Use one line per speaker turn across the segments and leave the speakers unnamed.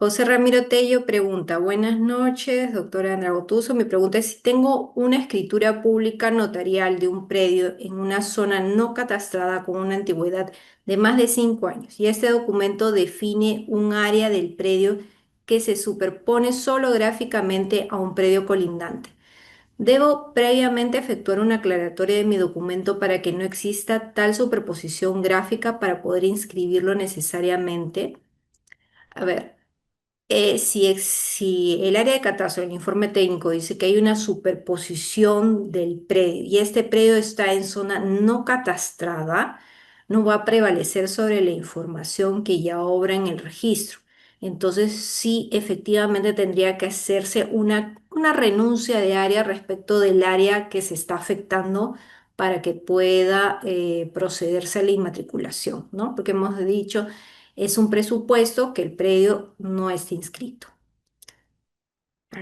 José Ramiro Tello pregunta, buenas noches, doctora Andra Gotuso. Mi pregunta es si tengo una escritura pública notarial de un predio en una zona no catastrada con una antigüedad de más de 5 años y este documento define un área del predio que se superpone solo gráficamente a un predio colindante. ¿Debo previamente efectuar una aclaratoria de mi documento para que no exista tal superposición gráfica para poder inscribirlo necesariamente? A ver. Si el área de catastro del informe técnico dice que hay una superposición del predio y este predio está en zona no catastrada, no va a prevalecer sobre la información que ya obra en el registro. Entonces, sí, efectivamente tendría que hacerse una renuncia de área respecto del área que se está afectando para que pueda procederse a la inmatriculación, ¿no? Porque hemos dicho es un presupuesto que el predio no esté inscrito.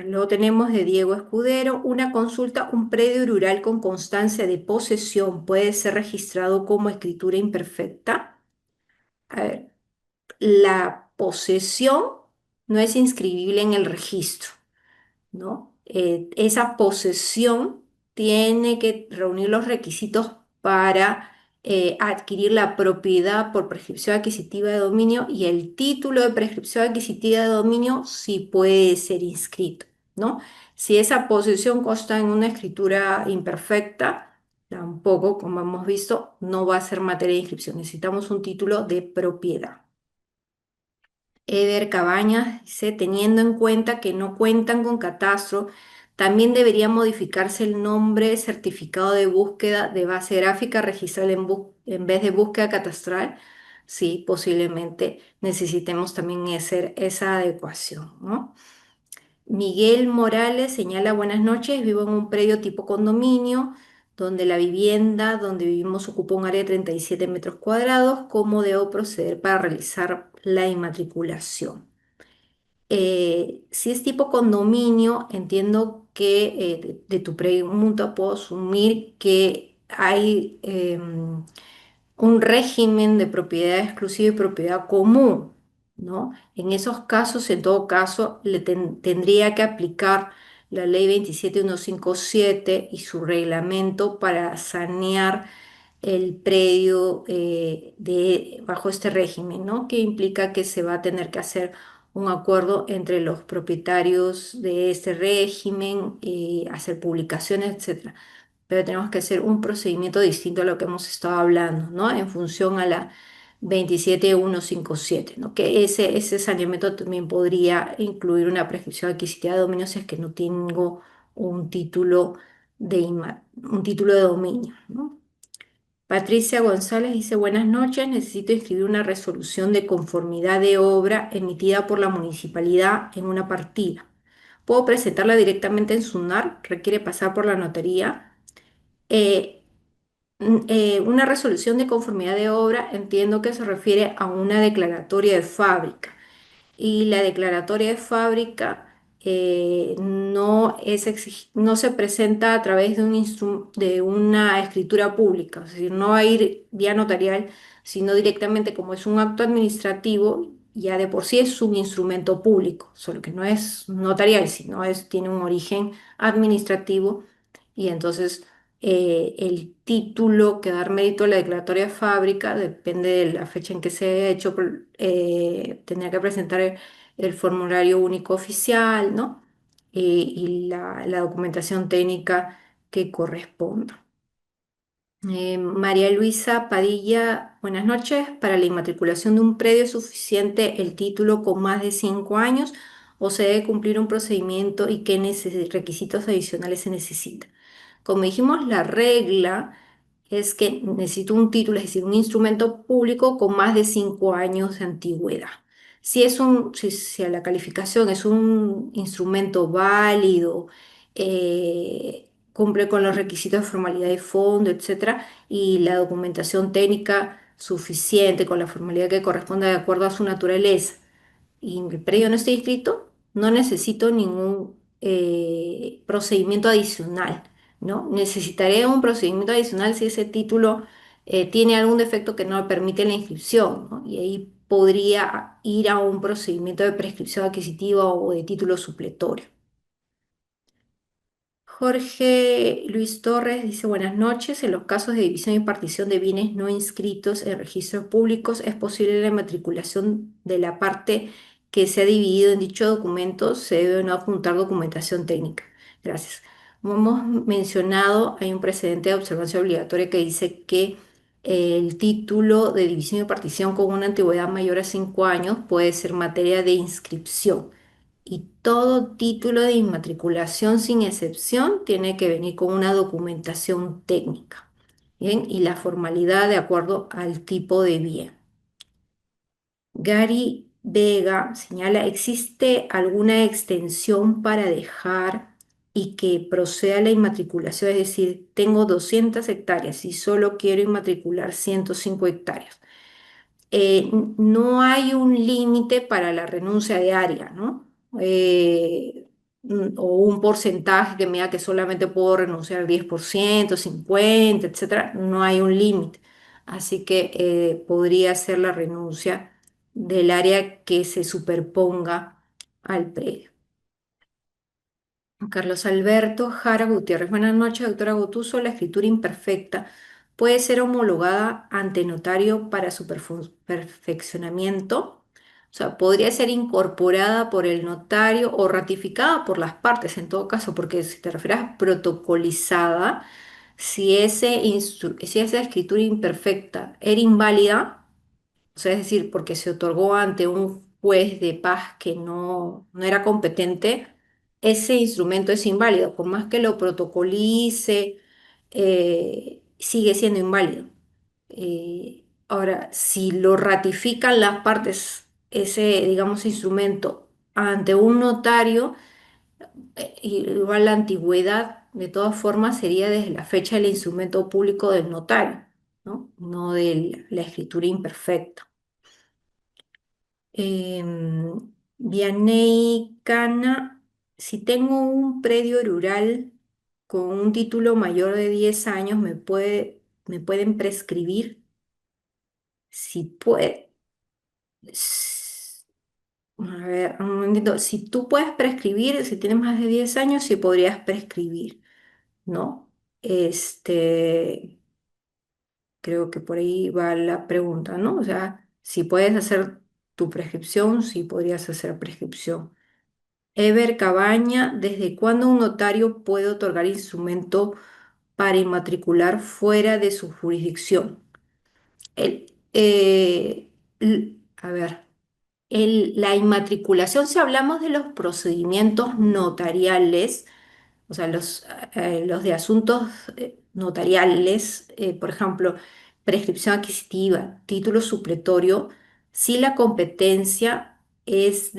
Luego tenemos de Diego Escudero, una consulta, un predio rural con constancia de posesión puede ser registrado como escritura imperfecta. A ver, la posesión no es inscribible en el registro, ¿no? Esa posesión tiene que reunir los requisitos para adquirir la propiedad por prescripción adquisitiva de dominio y el título de prescripción adquisitiva de dominio sí puede ser inscrito, ¿no? Si esa posesión consta en una escritura imperfecta, tampoco, como hemos visto, no va a ser materia de inscripción. Necesitamos un título de propiedad. Eder Cabañas dice, teniendo en cuenta que no cuentan con catastro, también debería modificarse el nombre certificado de búsqueda de base gráfica registrada en vez de búsqueda catastral. Sí, posiblemente necesitemos también hacer esa adecuación, ¿no? Miguel Morales señala, buenas noches, vivo en un predio tipo condominio, donde la vivienda donde vivimos ocupa un área de 37 metros cuadrados. ¿Cómo debo proceder para realizar la inmatriculación? Si es tipo condominio, entiendo que de tu pregunta puedo asumir que hay un régimen de propiedad exclusiva y propiedad común, ¿no? En esos casos, en todo caso, tendría que aplicar la ley 27157 y su reglamento para sanear el predio bajo este régimen, ¿no? Que implica que se va a tener que hacer un acuerdo entre los propietarios de este régimen, hacer publicaciones, etcétera, pero tenemos que hacer un procedimiento distinto a lo que hemos estado hablando, ¿no? En función a la 27157, ¿no? Que ese saneamiento también podría incluir una prescripción adquisitiva de dominio si es que no tengo un título un título de dominio, ¿no? Patricia González dice, buenas noches, necesito inscribir una resolución de conformidad de obra emitida por la municipalidad en una partida. ¿Puedo presentarla directamente en SUNAR? ¿Requiere pasar por la notaría? Eh, una resolución de conformidad de obra entiendo que se refiere a una declaratoria de fábrica y la declaratoria de fábrica no se presenta a través de de una escritura pública, es decir, no va a ir vía notarial, sino directamente como es un acto administrativo, ya de por sí es un instrumento público, solo que no es notarial, sino tiene un origen administrativo y entonces el título que dar mérito a la declaratoria de fábrica depende de la fecha en que se haya hecho, tendría que presentar el formulario único oficial, ¿no? Y la documentación técnica que corresponda. María Luisa Padilla, buenas noches. Para la inmatriculación de un predio es suficiente el título con más de 5 años o se debe cumplir un procedimiento y qué requisitos adicionales se necesitan. Como dijimos, la regla es que necesito un título, es decir, un instrumento público con más de 5 años de antigüedad. Si la calificación es un instrumento válido, cumple con los requisitos de formalidad de fondo, etcétera, y la documentación técnica suficiente con la formalidad que corresponda de acuerdo a su naturaleza, y el predio no está inscrito, no necesito ningún procedimiento adicional, ¿no? Necesitaré un procedimiento adicional si ese título tiene algún defecto que no permite la inscripción, ¿no? Y ahí podría ir a un procedimiento de prescripción adquisitiva o de título supletorio. Jorge Luis Torres dice, buenas noches. En los casos de división y partición de bienes no inscritos en registros públicos, ¿es posible la matriculación de la parte que se ha dividido en dicho documento? ¿Se debe o no apuntar documentación técnica? Gracias. Como hemos mencionado, hay un precedente de observancia obligatoria que dice que el título de división y partición con una antigüedad mayor a 5 años puede ser materia de inscripción. Y todo título de inmatriculación, sin excepción, tiene que venir con una documentación técnica, ¿bien? Y la formalidad de acuerdo al tipo de bien. Gary Vega señala, ¿existe alguna extensión para dejar y que proceda la inmatriculación? Es decir, tengo 200 hectáreas y solo quiero inmatricular 105 hectáreas. No hay un límite para la renuncia de área, ¿no? O un porcentaje que me diga que solamente puedo renunciar al 10%, 50, etcétera. No hay un límite. Así que podría ser la renuncia del área que se superponga al predio. Carlos Alberto Jara Gutiérrez, buenas noches, doctora Gotuso. La escritura imperfecta puede ser homologada ante notario para su perfeccionamiento. O sea, podría ser incorporada por el notario o ratificada por las partes en todo caso, porque si te refieres a protocolizada, si esa escritura imperfecta era inválida, o sea, es decir, porque se otorgó ante un juez de paz que no era competente, ese instrumento es inválido. Por más que lo protocolice, sigue siendo inválido. Ahora, si lo ratifican las partes, ese, digamos, instrumento ante un notario, igual la antigüedad, de todas formas, sería desde la fecha del instrumento público del notario, ¿no? No de la escritura imperfecta. Vianney Cana, si tengo un predio rural con un título mayor de 10 años, me pueden prescribir? Si puede. s- A ver, un momentito. Si tú puedes prescribir, si tienes más de 10 años, sí podrías prescribir, ¿no? Este, creo que por ahí va la pregunta, ¿no? O sea, si puedes hacer tu prescripción, sí podrías hacer prescripción. Ever Cabaña, ¿desde cuándo un notario puede otorgar instrumento para inmatricular fuera de su jurisdicción? A ver, la inmatriculación, si hablamos de los procedimientos notariales, o sea, los de asuntos notariales, por ejemplo, prescripción adquisitiva, título supletorio, si la competencia es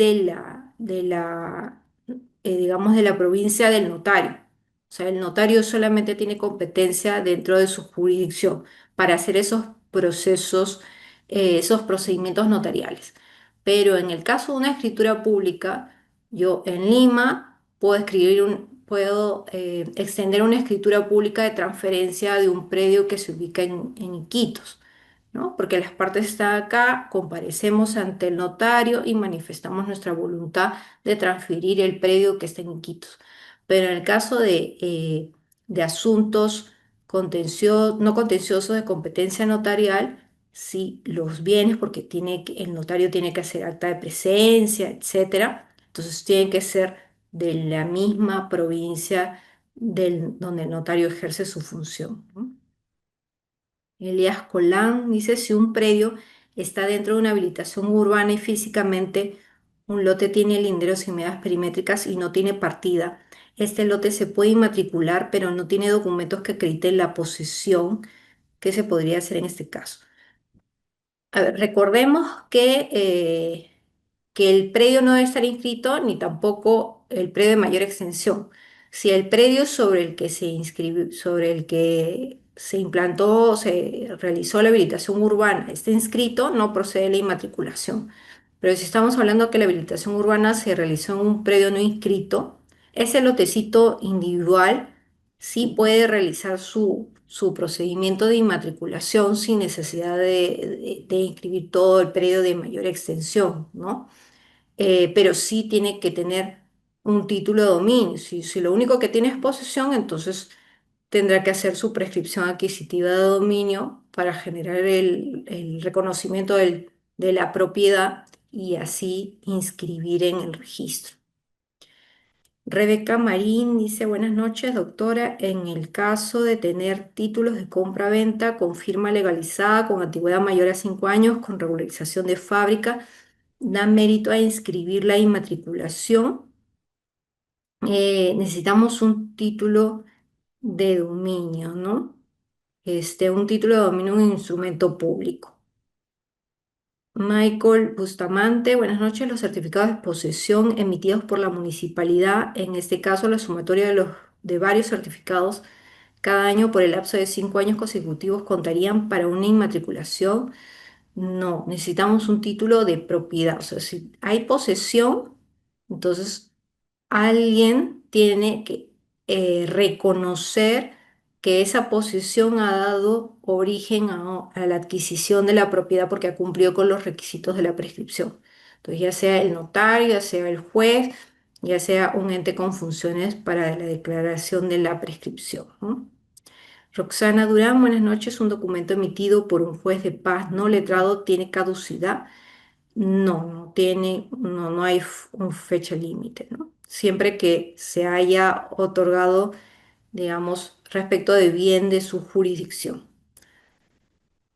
digamos, de la provincia del notario. O sea, el notario solamente tiene competencia dentro de su jurisdicción para hacer esos procesos, esos procedimientos notariales. Pero en el caso de una escritura pública, yo en Lima puedo extender una escritura pública de transferencia de un predio que se ubica en Iquitos, ¿no? Porque las partes están acá, comparecemos ante el notario y manifestamos nuestra voluntad de transferir el predio que está en Iquitos. Pero en el caso de asuntos no contenciosos de competencia notarial, sí, los bienes, porque el notario tiene que hacer acta de presencia, etcétera. Entonces tienen que ser de la misma provincia donde el notario ejerce su función, ¿no? Elías Colán dice, si un predio está dentro de una habilitación urbana y físicamente un lote tiene linderos y medidas perimétricas y no tiene partida, este lote se puede inmatricular, pero no tiene documentos que acrediten la posesión. ¿Qué se podría hacer en este caso? A ver, recordemos que el predio no debe estar inscrito ni tampoco el predio de mayor extensión. Si el predio sobre el que se inscribió, sobre el que se implantó, se realizó la habilitación urbana está inscrito, no procede la inmatriculación. Pero si estamos hablando que la habilitación urbana se realizó en un predio no inscrito, ese lotecito individual sí puede realizar su procedimiento de inmatriculación sin necesidad de inscribir todo el predio de mayor extensión, ¿no? Pero sí tiene que tener un título de dominio. Si lo único que tiene es posesión, entonces tendrá que hacer su prescripción adquisitiva de dominio para generar el reconocimiento de la propiedad y así inscribir en el registro. Rebeca Marín dice, buenas noches, doctora. En el caso de tener títulos de compra-venta con firma legalizada, con antigüedad mayor a 5 años, con regularización de fábrica, da mérito a inscribir la inmatriculación. Necesitamos un título de dominio, ¿no? Un título de dominio en un instrumento público. Michael Bustamante, buenas noches. Los certificados de posesión emitidos por la municipalidad, en este caso la sumatoria de varios certificados cada año por el lapso de 5 años consecutivos, ¿contarían para una inmatriculación? No, necesitamos un título de propiedad. O sea, si hay posesión, entonces alguien tiene que reconocer que esa posesión ha dado origen a la adquisición de la propiedad porque ha cumplido con los requisitos de la prescripción. Entonces, ya sea el notario, ya sea el juez, ya sea un ente con funciones para la declaración de la prescripción, ¿no? Roxana Durán, buenas noches. Un documento emitido por un juez de paz no letrado tiene caducidad. No, no tiene, no hay un fecha límite, ¿no? Siempre que se haya otorgado, digamos, respecto de bien de su jurisdicción.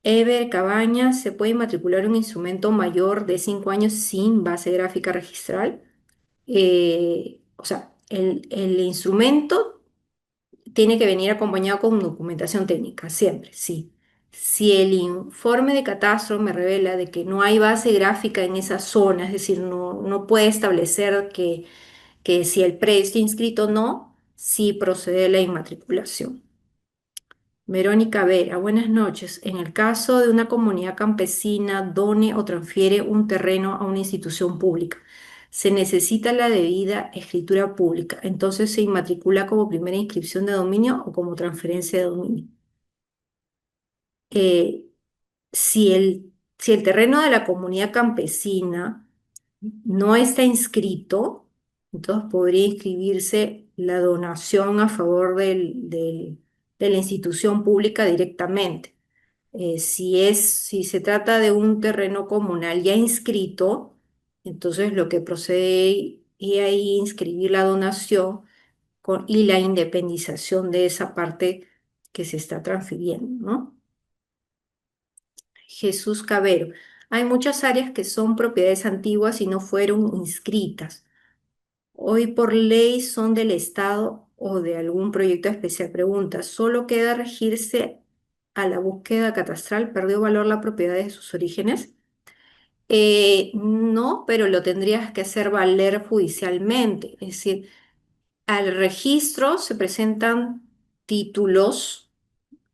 Ever Cabañas, ¿se puede matricular un instrumento mayor de 5 años sin base gráfica registral? O sea, el instrumento tiene que venir acompañado con documentación técnica, siempre, sí. Si el informe de catastro me revela de que no hay base gráfica en esa zona, es decir, no puede establecer que si el predio está inscrito o no, sí procede la inmatriculación. Verónica Vera, buenas noches. En el caso de una comunidad campesina done o transfiere un terreno a una institución pública, se necesita la debida escritura pública. Entonces se inmatricula como primera inscripción de dominio o como transferencia de dominio. Eh, si el terreno de la comunidad campesina no está inscrito, entonces podría inscribirse la donación a favor de la institución pública directamente. Si se trata de un terreno comunal ya inscrito, entonces lo que procede y ahí inscribir la donación y la independización de esa parte que se está transfiriendo, ¿no? Jesús Cabero. Hay muchas áreas que son propiedades antiguas y no fueron inscritas. Hoy por ley son del Estado o de algún proyecto especial. Pregunta, ¿solo queda regirse a la búsqueda catastral? ¿Perdió valor la propiedad de sus orígenes? No, pero lo tendrías que hacer valer judicialmente. Es decir, al registro se presentan títulos,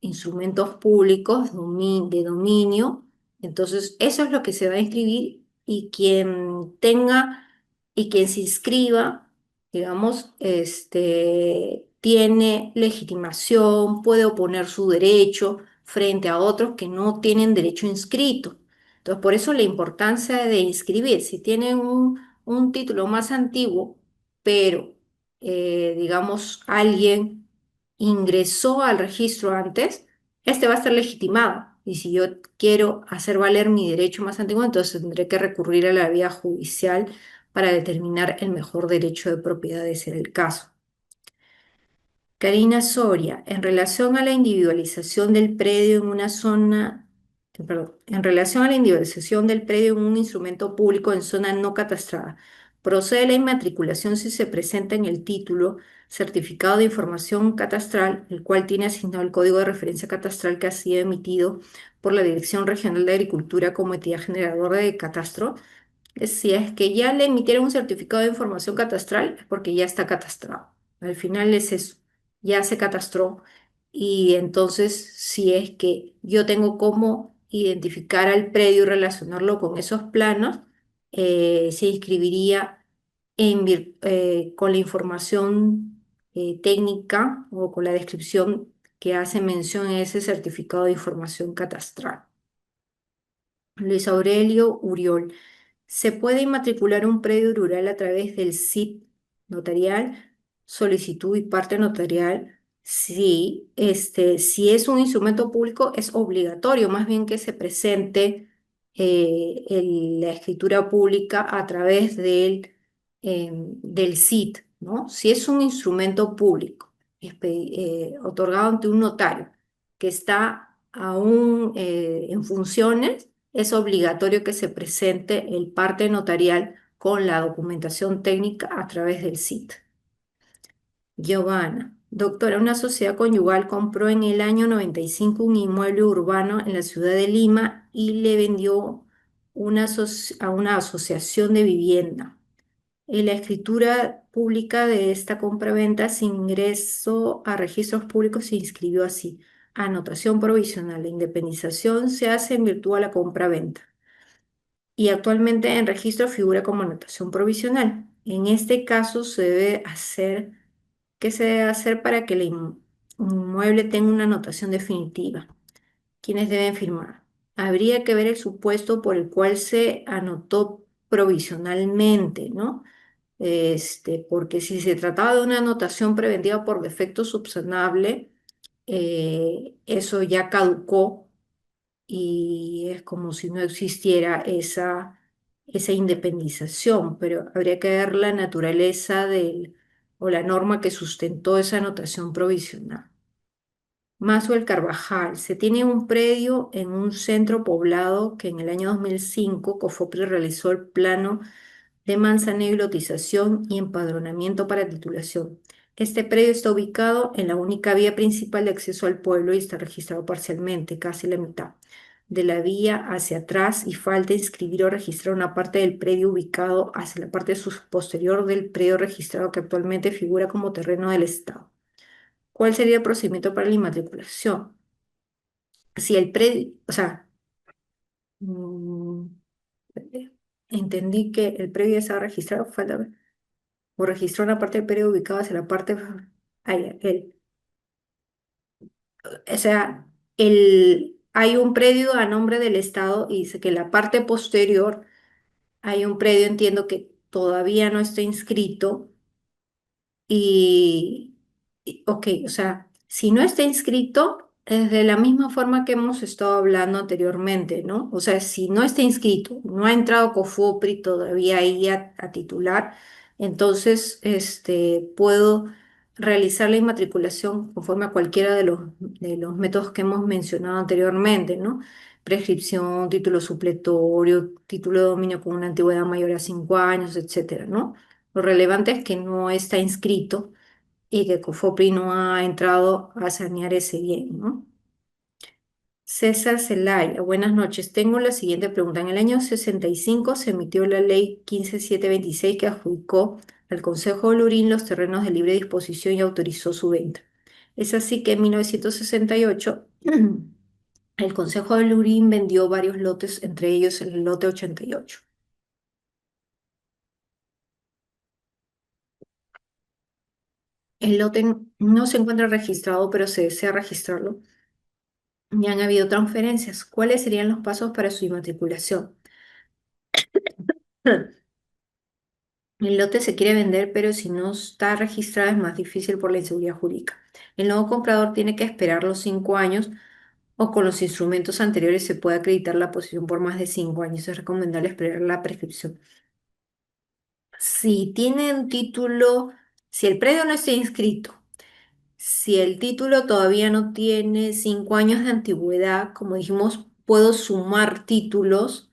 instrumentos públicos de dominio. Entonces, eso es lo que se va a inscribir y quien se inscriba, digamos, tiene legitimación, puede oponer su derecho frente a otros que no tienen derecho inscrito. Entonces, por eso la importancia de inscribir. Si tienen un título más antiguo, pero, digamos, alguien ingresó al registro antes, este va a estar legitimado. Y si yo quiero hacer valer mi derecho más antiguo, entonces tendré que recurrir a la vía judicial para determinar el mejor derecho de propiedad de ser el caso. Karina Soria, en relación a la individualización del predio en una zona, perdón, en relación a la individualización del predio en un instrumento público en zona no catastrada, procede la inmatriculación si se presenta en el título certificado de información catastral, el cual tiene asignado el código de referencia catastral que ha sido emitido por la Dirección Regional de Agricultura como entidad generadora de catastro. Si es que ya le emitieron un certificado de información catastral, es porque ya está catastrado. Al final es eso, ya se catastró. Y entonces, si es que yo tengo cómo identificar al predio y relacionarlo con esos planos, se inscribiría con la información técnica o con la descripción que hace mención en ese certificado de información catastral. Luis Aurelio Uriol. ¿Se puede inmatricular un predio rural a través del SIT notarial, solicitud y parte notarial? Sí, si es un instrumento público es obligatorio, más bien que se presente la escritura pública a través del SIT, ¿no? Si es un instrumento público otorgado ante un notario que está aún en funciones, es obligatorio que se presente el parte notarial con la documentación técnica a través del SIT. Giovanna, doctora, una sociedad conyugal compró en el año 95 un inmueble urbano en la ciudad de Lima y le vendió a una asociación de vivienda. En la escritura pública de esta compraventa se ingresó a registros públicos y se inscribió así. Anotación provisional. La independización se hace en virtud de la compraventa y actualmente en registro figura como anotación provisional. En este caso ¿qué se debe hacer para que el inmueble tenga una anotación definitiva? ¿Quiénes deben firmar? Habría que ver el supuesto por el cual se anotó provisionalmente, ¿no? Porque si se trataba de una anotación preventiva por defecto subsanable, eso ya caducó y es como si no existiera esa independización, pero habría que ver la naturaleza o la norma que sustentó esa anotación provisional. Maxwell Carvajal, se tiene un predio en un centro poblado que en el año 2005 COFOPRI realizó el plano de manzaneo y lotización y empadronamiento para titulación. Este predio está ubicado en la única vía principal de acceso al pueblo y está registrado parcialmente, casi la mitad de la vía hacia atrás y falta inscribir o registrar una parte del predio ubicado hacia la parte posterior del predio registrado que actualmente figura como terreno del Estado. ¿Cuál sería el procedimiento para la inmatriculación? Si el predio, o sea, mm, entendí que el predio ya estaba registrado, falta ver, o registró una parte del predio ubicado hacia la parte, o sea, hay un predio a nombre del Estado y dice que la parte posterior hay un predio, entiendo que todavía no está inscrito. Ok, o sea, si no está inscrito, es de la misma forma que hemos estado hablando anteriormente, ¿no? O sea, si no está inscrito, no ha entrado COFOPRI todavía ahí a titular, entonces puedo realizar la inmatriculación conforme a cualquiera de los métodos que hemos mencionado anteriormente, ¿no? Prescripción, título supletorio, título de dominio con una antigüedad mayor a 5 años, etcétera, ¿no? Lo relevante es que no está inscrito y que COFOPRI no ha entrado a sanear ese bien, ¿no? César Zelaya, buenas noches. Tengo la siguiente pregunta. En el año 65 se emitió la ley 15726 que adjudicó al Consejo de Lurín los terrenos de libre disposición y autorizó su venta. Es así que en 1968 el Consejo de Lurín vendió varios lotes, entre ellos el lote 88. El lote no se encuentra registrado, pero se desea registrarlo. Ya han habido transferencias. ¿Cuáles serían los pasos para su inmatriculación? El lote se quiere vender, pero si no está registrado es más difícil por la inseguridad jurídica. El nuevo comprador tiene que esperar los 5 años o con los instrumentos anteriores se puede acreditar la posesión por más de 5 años. Es recomendable esperar la prescripción. Si tiene un título, si el predio no está inscrito, si el título todavía no tiene 5 años de antigüedad, como dijimos, puedo sumar títulos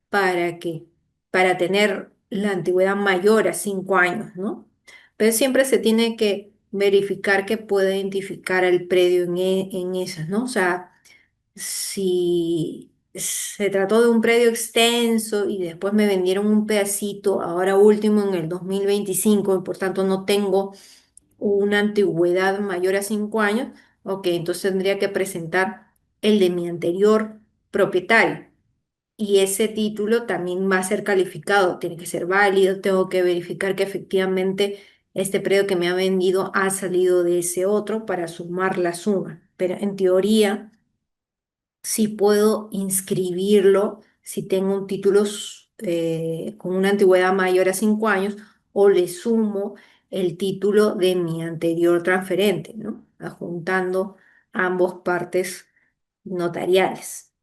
para que, para tener la antigüedad mayor a 5 años, ¿no? Pero siempre se tiene que verificar que pueda identificar el predio en esas, ¿no? O sea, si se trató de un predio extenso y después me vendieron un pedacito, ahora último en el 2025, y por tanto no tengo una antigüedad mayor a 5 años, ok, entonces tendría que presentar el de mi anterior propietario. Y ese título también va a ser calificado, tiene que ser válido, tengo que verificar que efectivamente este predio que me ha vendido ha salido de ese otro para sumar la suma. pero en teoría sí puedo inscribirlo si tengo un título con una antigüedad mayor a 5 años o le sumo el título de mi anterior transferente, ¿no? Adjuntando ambos partes notariales.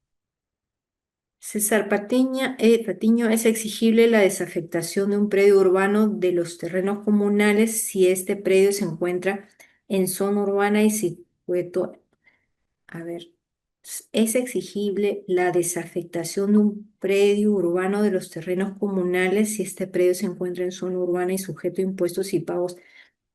César Patiño, ¿es exigible la desafectación de un predio urbano de los terrenos comunales si este predio se encuentra en zona urbana y situado? A ver, ¿es exigible la desafectación de un predio urbano de los terrenos comunales si este predio se encuentra en zona urbana y sujeto a impuestos y pagos?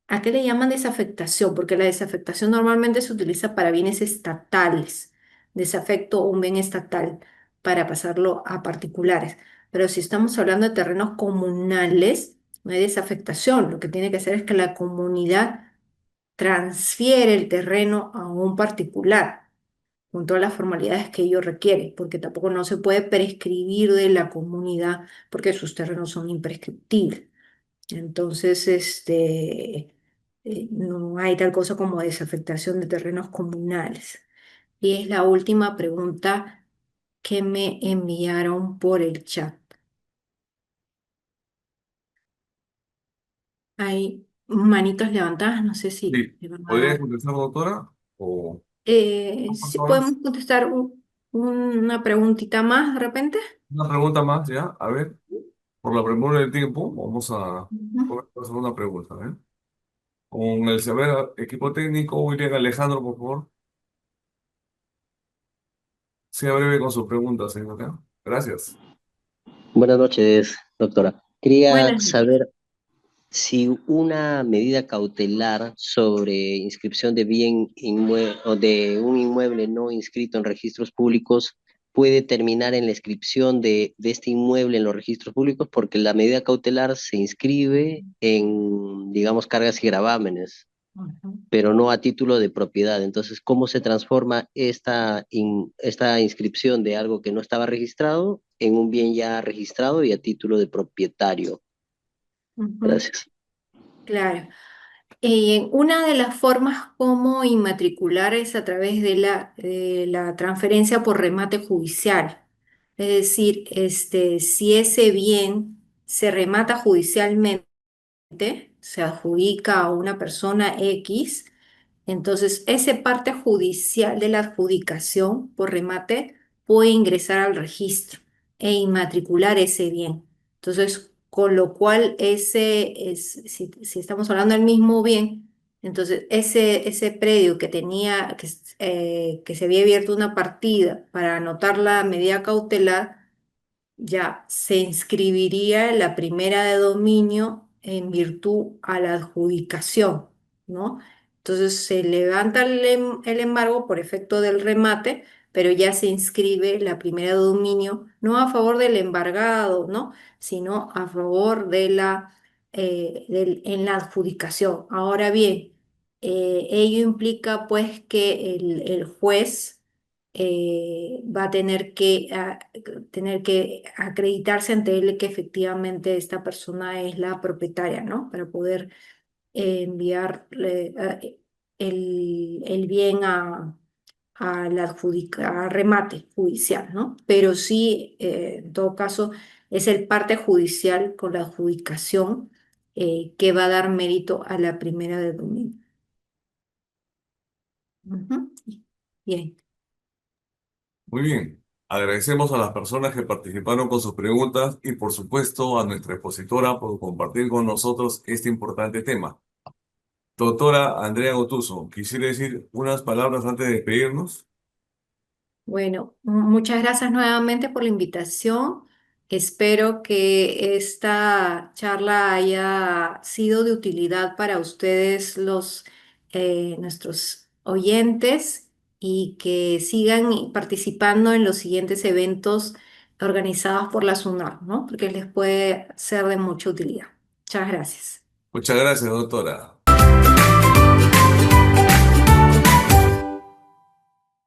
¿A qué le llaman desafectación? Porque la desafectación normalmente se utiliza para bienes estatales, desafecto un bien estatal para pasarlo a particulares. Pero si estamos hablando de terrenos comunales, no hay desafectación. Lo que tiene que hacer es que la comunidad transfiere el terreno a un particular con todas las formalidades que ello requiere, porque tampoco no se puede prescribir de la comunidad porque sus terrenos son imprescriptibles. Entonces, no hay tal cosa como desafectación de terrenos comunales. Y es la última pregunta que me enviaron por el chat. Hay manitos levantadas, no sé si
Sí.
le van a
¿Podría
dar.
contestar, doctora? ¿O un
Sí
paso más?
podemos contestar una preguntita más de repente.
Una pregunta más, ¿ya? A ver, por la premura del tiempo, vamos a
Ujú.
hacer una pregunta, ¿eh? Con el saber equipo técnico, William Alejandro, por favor, sea breve con sus preguntas, señora. Gracias.
Buenas noches, doctora. Quería
Buenas noches.
saber si una medida cautelar sobre inscripción de bien o de un inmueble no inscrito en registros públicos puede terminar en la inscripción de este inmueble en los registros públicos, porque la medida cautelar se inscribe en, digamos, cargas y gravámenes,
Ujú.
pero no a título de propiedad. Entonces, ¿cómo se transforma esta inscripción de algo que no estaba registrado en un bien ya registrado y a título de propietario?
Ujú.
Gracias.
Claro. Una de las formas como inmatricular es a través de la transferencia por remate judicial. Es decir, si ese bien se remata judicialmente, se adjudica a una persona X, entonces ese parte judicial de la adjudicación por remate puede ingresar al registro e inmatricular ese bien. Entonces, con lo cual si estamos hablando del mismo bien, entonces ese predio que tenía, que se había abierto una partida para anotar la medida cautelar, ya se inscribiría la primera de dominio en virtud a la adjudicación, ¿no? Entonces se levanta el embargo por efecto del remate, pero ya se inscribe la primera de dominio, no a favor del embargado, ¿no? Sino a favor en la adjudicación. Ahora bien, ello implica pues que el juez va a tener que acreditarse ante él que efectivamente esta persona es la propietaria, ¿no? Para poder enviarle el bien a remate judicial, ¿no? Pero sí, en todo caso, es el parte judicial con la adjudicación que va a dar mérito a la primera de dominio. Ujú. Bien.
Muy bien. Agradecemos a las personas que participaron con sus preguntas y, por supuesto, a nuestra expositora por compartir con nosotros este importante tema. Doctora Andrea Gotuso, quisiera decir unas palabras antes de despedirnos.
Bueno, muchas gracias nuevamente por la invitación. Espero que esta charla haya sido de utilidad para ustedes, nuestros oyentes, y que sigan participando en los siguientes eventos organizados por la SUNAR, ¿no? Porque les puede ser de mucha utilidad. Muchas gracias.
Muchas gracias, doctora.